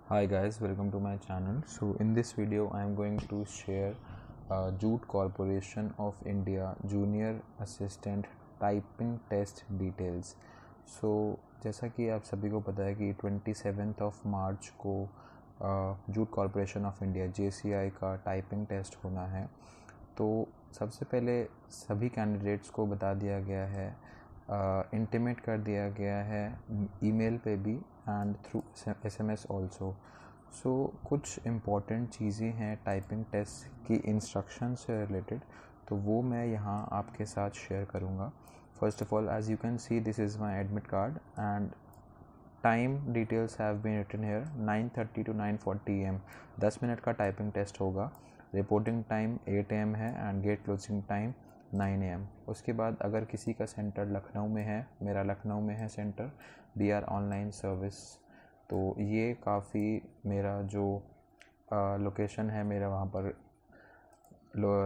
Hi guys, welcome to my channel. So in this video I am going to share Jute Corporation of India Junior Assistant Typing Test Details. So जैसा कि आप सभी को पता है कि 27 मार्च को jute corporation of India JCI का टाइपिंग टेस्ट होना है। तो सबसे पहले सभी कैंडिडेट्स को बता दिया गया है, इंटीमेट कर दिया गया है ईमेल पे भी and through SMS also. So कुछ इम्पॉर्टेंट चीज़ें हैं टाइपिंग टेस्ट की इंस्ट्रक्शन से रिलेटेड, तो वो मैं यहाँ आपके साथ शेयर करूँगा। First of all, as you can see, this is my admit card and time details have been written here 9:30 to 9:40 AM। 10 minute का टाइपिंग टेस्ट होगा। रिपोर्टिंग टाइम 8 AM है and gate closing time 9 AM। उसके बाद अगर किसी का centre Lucknow में है, मेरा लखनऊ में है सेंटर, DR ऑनलाइन सर्विस। तो ये काफ़ी मेरा जो लोकेशन है मेरा वहाँ पर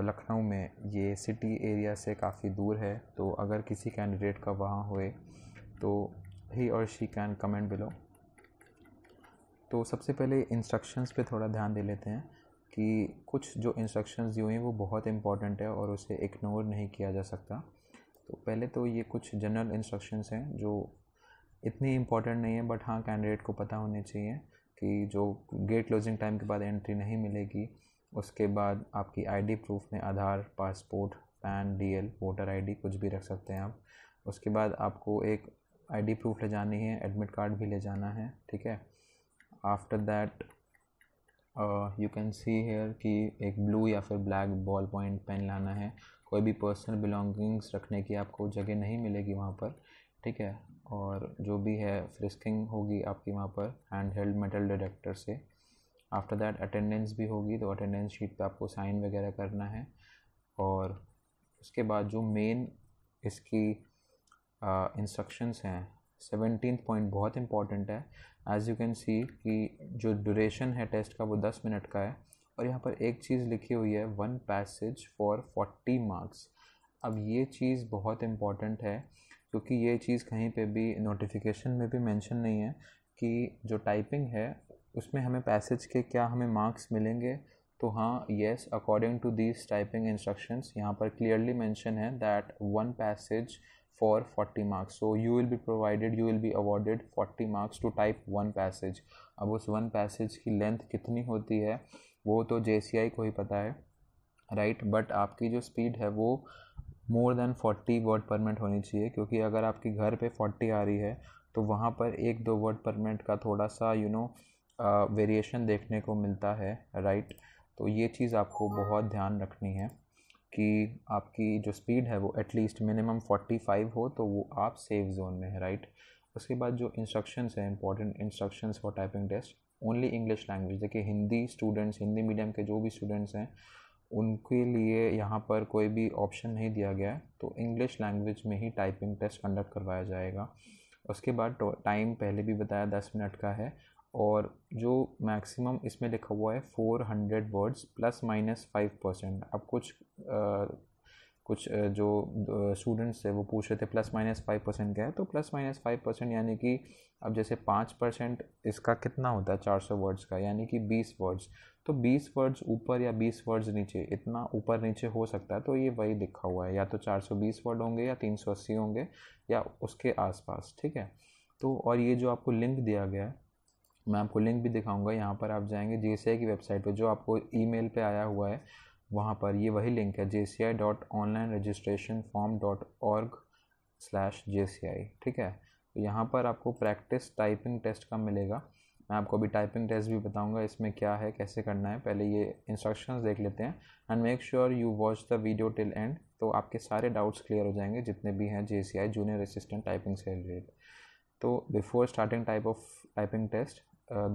लखनऊ में, ये सिटी एरिया से काफ़ी दूर है। तो अगर किसी कैंडिडेट का वहाँ हुए तो ही और शी कैन कमेंट बिलो। तो सबसे पहले इंस्ट्रक्शंस पे थोड़ा ध्यान दे लेते हैं कि कुछ जो इंस्ट्रक्शंस दी हुई हैं वो बहुत इंपॉर्टेंट है और उसे इग्नोर नहीं किया जा सकता। तो पहले तो ये कुछ जनरल इंस्ट्रक्शंस हैं जो इतनी इम्पॉर्टेंट नहीं है, बट हाँ कैंडिडेट को पता होने चाहिए कि जो गेट क्लोजिंग टाइम के बाद एंट्री नहीं मिलेगी। उसके बाद आपकी ID प्रूफ में Aadhaar, passport, PAN, DL, voter ID कुछ भी रख सकते हैं आप। उसके बाद आपको एक ID प्रूफ ले जानी है, एडमिट कार्ड भी ले जाना है, ठीक है। After that you can see here कि एक ब्लू या फिर ब्लैक बॉल पॉइंट पेन लाना है। कोई भी पर्सनल बिलोंगिंग्स रखने की आपको जगह नहीं मिलेगी वहाँ पर, ठीक है। और जो भी है फ्रिस्किंग होगी आपकी वहाँ पर हैंड हेल्ड मेटल डिटेक्टर से। आफ्टर दैट अटेंडेंस भी होगी, तो अटेंडेंस शीट पे आपको साइन वगैरह करना है। और उसके बाद जो मेन इसकी इंस्ट्रक्शंस हैं, 17th पॉइंट बहुत इंपॉर्टेंट है। एज़ यू कैन सी कि जो ड्यूरेशन है टेस्ट का वो 10 मिनट का है। और यहाँ पर एक चीज़ लिखी हुई है 1 पैसेज फॉर 40 मार्क्स। अब ये चीज़ बहुत इम्पॉर्टेंट है क्योंकि ये चीज़ कहीं पे भी नोटिफिकेशन में भी मेंशन नहीं है कि जो टाइपिंग है उसमें हमें पैसेज के क्या हमें मार्क्स मिलेंगे। तो हाँ, yes, according to these typing instructions यहाँ पर क्लियरली मेंशन है that 1 passage for 40 marks. So you will be awarded 40 marks to type 1 passage. अब उस 1 passage की लेंथ कितनी होती है वो तो JCI को ही पता है, राइट। बट आपकी जो स्पीड है वो मोर देन 40 वर्ड पर मिनट होनी चाहिए, क्योंकि अगर आपकी घर पे 40 आ रही है तो वहाँ पर 1-2 वर्ड पर मिनट का थोड़ा सा वेरिएशन देखने को मिलता है, राइट। तो ये चीज़ आपको बहुत ध्यान रखनी है कि आपकी जो स्पीड है वो एटलीस्ट मिनिमम 45 हो, तो वो आप सेफ जोन में है, राइट। उसके बाद जो इंस्ट्रक्शंस हैं, important instructions for typing test, only English language. देखिए, हिंदी मीडियम के जो भी स्टूडेंट्स हैं उनके लिए यहाँ पर कोई भी ऑप्शन नहीं दिया गया है, तो इंग्लिश लैंग्वेज में ही टाइपिंग टेस्ट कंडक्ट करवाया जाएगा। उसके बाद टाइम पहले भी बताया 10 मिनट का है, और जो मैक्सिमम इसमें लिखा हुआ है 400 वर्ड्स ±5%। अब कुछ जो स्टूडेंट्स थे वो पूछ रहे थे ±5% क्या है, तो ±5% यानी कि अब जैसे 5% इसका कितना होता है 400 वर्ड्स का, यानी कि 20 वर्ड्स। तो 20 वर्ड्स ऊपर या 20 वर्ड्स नीचे, इतना ऊपर नीचे हो सकता है। तो ये वही लिखा हुआ है, या तो 420 वर्ड होंगे या 380 होंगे या उसके आसपास, ठीक है। तो और ये जो आपको लिंक दिया गया है, मैं आपको लिंक भी दिखाऊंगा। यहाँ पर आप जाएंगे JCI की वेबसाइट पर, जो आपको ईमेल पे आया हुआ है वहाँ पर ये वही लिंक है, jci.onlineregistrationform.org/JCI, ठीक है। तो यहाँ पर आपको प्रैक्टिस टाइपिंग टेस्ट का मिलेगा। मैं आपको अभी टाइपिंग टेस्ट भी बताऊंगा इसमें क्या है, कैसे करना है। पहले ये इंस्ट्रक्शंस देख लेते हैं and make sure you watch the video till and, तो आपके सारे डाउट्स क्लियर हो जाएंगे जितने भी हैं JCI जूनियर असिस्टेंट टाइपिंग से रिलेटेड। तो before starting typing test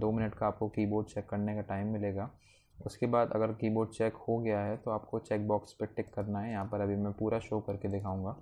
2 minute का आपको कीबोर्ड चेक करने का टाइम मिलेगा। उसके बाद अगर कीबोर्ड चेक हो गया है तो आपको चेक बॉक्स पर टिक करना है। यहाँ पर अभी मैं पूरा शो करके दिखाऊंगा,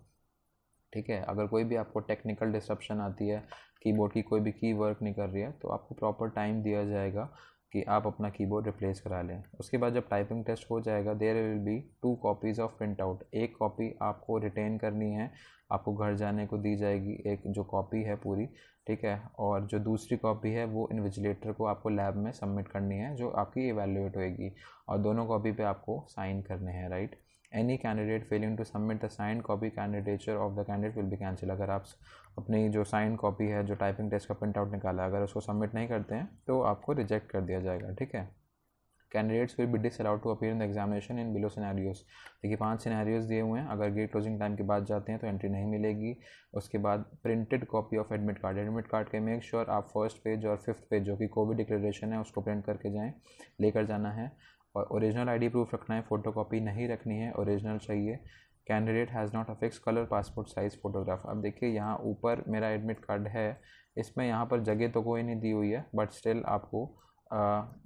ठीक है। अगर कोई भी आपको टेक्निकल डिसरप्शन आती है, कीबोर्ड की कोई भी की वर्क नहीं कर रही है, तो आपको प्रॉपर टाइम दिया जाएगा कि आप अपना कीबोर्ड रिप्लेस करा लें। उसके बाद जब टाइपिंग टेस्ट हो जाएगा there will be 2 copies of print out. एक कॉपी आपको रिटेन करनी है, आपको घर जाने को दी जाएगी एक जो कॉपी है पूरी, ठीक है, और जो दूसरी कॉपी है वो इन्विजिलेटर को आपको लैब में सबमिट करनी है जो आपकी इवैल्यूएट होएगी, और दोनों कॉपी पे आपको साइन करने हैं, right. Any candidate failing to submit the sign copy candidature of the candidate will be cancel. अगर आप अपनी जो साइन कॉपी है जो टाइपिंग टेस्ट का प्रिंट आउट निकाला अगर उसको सबमिट नहीं करते हैं तो आपको रिजेक्ट कर दिया जाएगा, ठीक है। Candidates will be disallowed to appear in the examination in below scenarios. देखिए 5 सिनेरियोज दिए हुए हैं, अगर गेट क्लोजिंग टाइम के बाद जाते हैं तो एंट्री नहीं मिलेगी। उसके बाद printed copy of admit card, admit card के मेक श्योर आप फर्स्ट पेज और 5th पेज जो कि कोविड डिक्लेरेशन है उसको प्रिंट करके जाएँ, लेकर जाना है। और ओरिजिनल आईडी प्रूफ रखना है, फ़ोटोकॉपी नहीं रखनी है, ओरिजिनल चाहिए। Candidate has not a fix colour passport size photograph. अब देखिए यहाँ ऊपर मेरा एडमिट कार्ड है, इसमें यहाँ पर जगह तो कोई नहीं दी हुई है, बट स्टिल आपको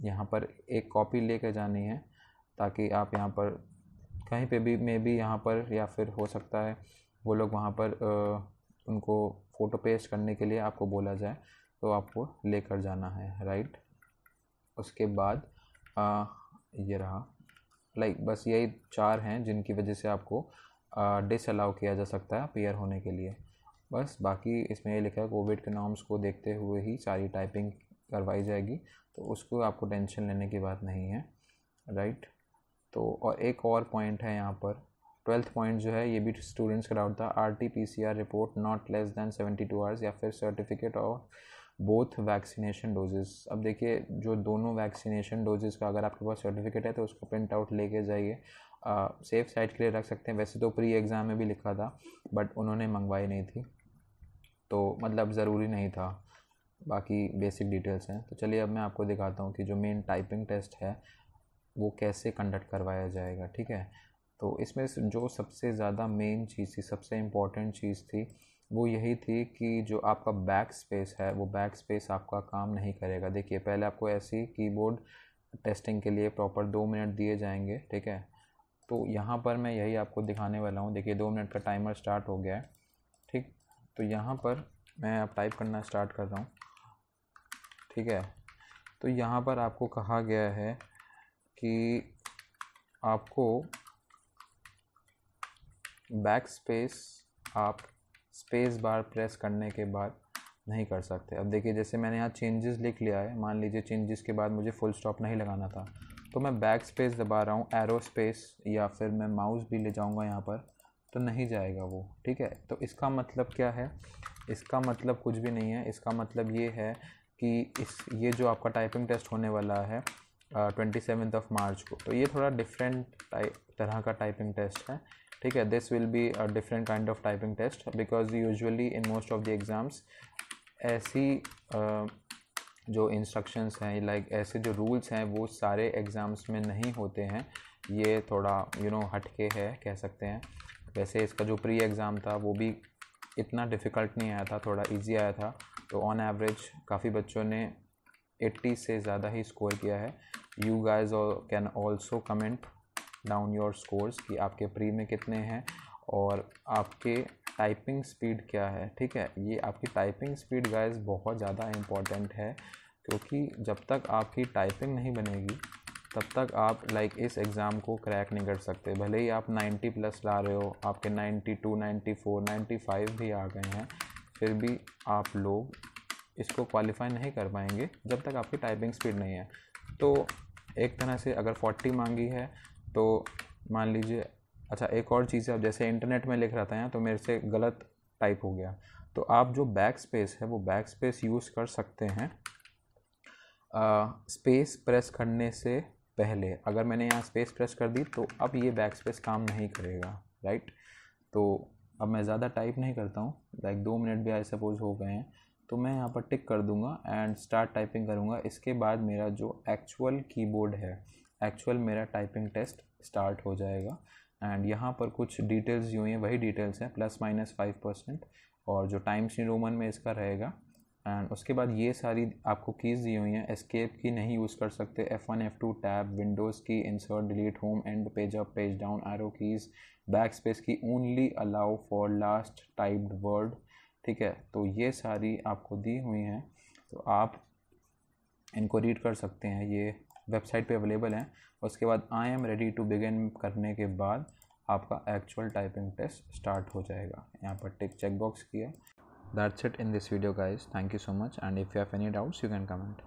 यहाँ पर एक कॉपी लेकर जानी है ताकि आप यहाँ पर कहीं पे भी मे बी यहाँ पर या फिर हो सकता है वो लोग वहाँ पर उनको फ़ोटो पेस्ट करने के लिए आपको बोला जाए तो आपको लेकर जाना है, राइट। उसके बाद ये रहा, लाइक बस यही 4 हैं जिनकी वजह से आपको डिसअलाउ किया जा सकता है अपीयर होने के लिए। बस बाकी इसमें ये लिखा है कोविड के नॉर्म्स को देखते हुए ही सारी टाइपिंग करवाई जाएगी, तो उसको आपको टेंशन लेने की बात नहीं है, राइट। तो और एक और पॉइंट है यहाँ पर 12th पॉइंट जो है ये भी स्टूडेंट्स का डाउट था, RT-PCR report not less than 72 hours या फिर certificate of both vaccination doses. अब देखिए जो दोनों वैक्सीनेशन डोजेस का अगर आपके पास सर्टिफिकेट है तो उसको प्रिंट आउट लेके जाइए, सेफ साइड के लिए रख सकते हैं। वैसे तो प्री एग्ज़ाम में भी लिखा था बट उन्होंने मंगवाई नहीं थी, तो मतलब ज़रूरी नहीं था, बाकी बेसिक डिटेल्स हैं। तो चलिए अब मैं आपको दिखाता हूँ कि जो मेन टाइपिंग टेस्ट है वो कैसे कंडक्ट करवाया जाएगा, ठीक है। तो इसमें जो सबसे ज़्यादा मेन चीज़ थी, सबसे इम्पॉर्टेंट चीज़ थी वो यही थी कि जो आपका बैक स्पेस है वो बैक स्पेस आपका काम नहीं करेगा। देखिए पहले आपको ऐसी कीबोर्ड टेस्टिंग के लिए प्रॉपर 2 मिनट दिए जाएंगे, ठीक है। तो यहाँ पर मैं यही आपको दिखाने वाला हूँ। देखिए 2 मिनट का टाइमर स्टार्ट हो गया है, ठीक। तो यहाँ पर मैं अब टाइप करना स्टार्ट कर रहा हूँ, ठीक है। तो यहाँ पर आपको कहा गया है कि आपको बैक स्पेस आप स्पेस बार प्रेस करने के बाद नहीं कर सकते। अब देखिए जैसे मैंने यहाँ चेंजेस लिख लिया है, मान लीजिए चेंजेस के बाद मुझे फुल स्टॉप नहीं लगाना था तो मैं बैक स्पेस दबा रहा हूँ, एरो स्पेस या फिर मैं माउस भी ले जाऊँगा यहाँ पर तो नहीं जाएगा वो, ठीक है। तो इसका मतलब क्या है, इसका मतलब कुछ भी नहीं है। इसका मतलब ये है कि ये जो आपका टाइपिंग टेस्ट होने वाला है 27 मार्च को, तो ये थोड़ा डिफरेंट तरह का टाइपिंग टेस्ट है, ठीक है। This will be a different kind of typing test because usually in most of the exams ऐसी जो इंस्ट्रक्शंस हैं लाइक ऐसे जो रूल्स हैं वो सारे एग्ज़ाम्स में नहीं होते हैं। ये थोड़ा हटके है कह सकते हैं। वैसे इसका जो प्री एग्ज़ाम था वो भी इतना डिफ़िकल्ट नहीं आया था, थोड़ा इजी आया था। तो ऑन एवरेज काफ़ी बच्चों ने 80 से ज़्यादा ही स्कोर किया है। You guys can also comment down your scores कि आपके प्री में कितने हैं और आपके टाइपिंग स्पीड क्या है, ठीक है। ये आपकी टाइपिंग स्पीड गाइज बहुत ज़्यादा इम्पॉर्टेंट है क्योंकि जब तक आपकी टाइपिंग नहीं बनेगी तब तक आप इस एग्ज़ाम को क्रैक नहीं कर सकते। भले ही आप 90 प्लस ला रहे हो, आपके 92, 94, 95 भी आ गए हैं, फिर भी आप लोग इसको क्वालिफाई नहीं कर पाएंगे जब तक आपकी टाइपिंग स्पीड नहीं है। तो एक तरह से अगर 40 मांगी है तो मान लीजिए, अच्छा एक और चीज़ है, जैसे इंटरनेट में लिख रहा था यहाँ तो मेरे से गलत टाइप हो गया, तो आप जो बैक स्पेस है वो बैक स्पेस यूज़ कर सकते हैं स्पेस प्रेस करने से पहले। अगर मैंने यहाँ स्पेस प्रेस कर दी तो अब ये बैक स्पेस काम नहीं करेगा, राइट। तो अब मैं ज़्यादा टाइप नहीं करता हूँ, 2 मिनट भी आई सपोज हो गए हैं तो मैं यहाँ पर टिक कर दूँगा एंड स्टार्ट टाइपिंग करूँगा। इसके बाद मेरा जो एक्चुअल कीबोर्ड है, एक्चुअल मेरा टाइपिंग टेस्ट स्टार्ट हो जाएगा। एंड यहाँ पर कुछ डिटेल्स जो हैं वही डिटेल्स हैं +-5% और जो टाइम्स न्यू रोमन में इसका रहेगा। एंड उसके बाद ये सारी आपको कीज़ दी हुई हैं। एस्केप की नहीं यूज़ कर सकते, F1 F2 tab, Windows key, insert, delete, home, end, page up, page down, arrow keys, backspace key only allow for last typed word, ठीक है। तो ये सारी आपको दी हुई हैं, तो आप इनको रीड कर सकते हैं, ये वेबसाइट पे अवेलेबल हैं। उसके बाद I am ready to begin करने के बाद आपका एक्चुअल टाइपिंग टेस्ट स्टार्ट हो जाएगा। यहाँ पर टिक चेक बॉक्स किया। That's it in this video guys, thank you so much, and if you have any doubts you can comment.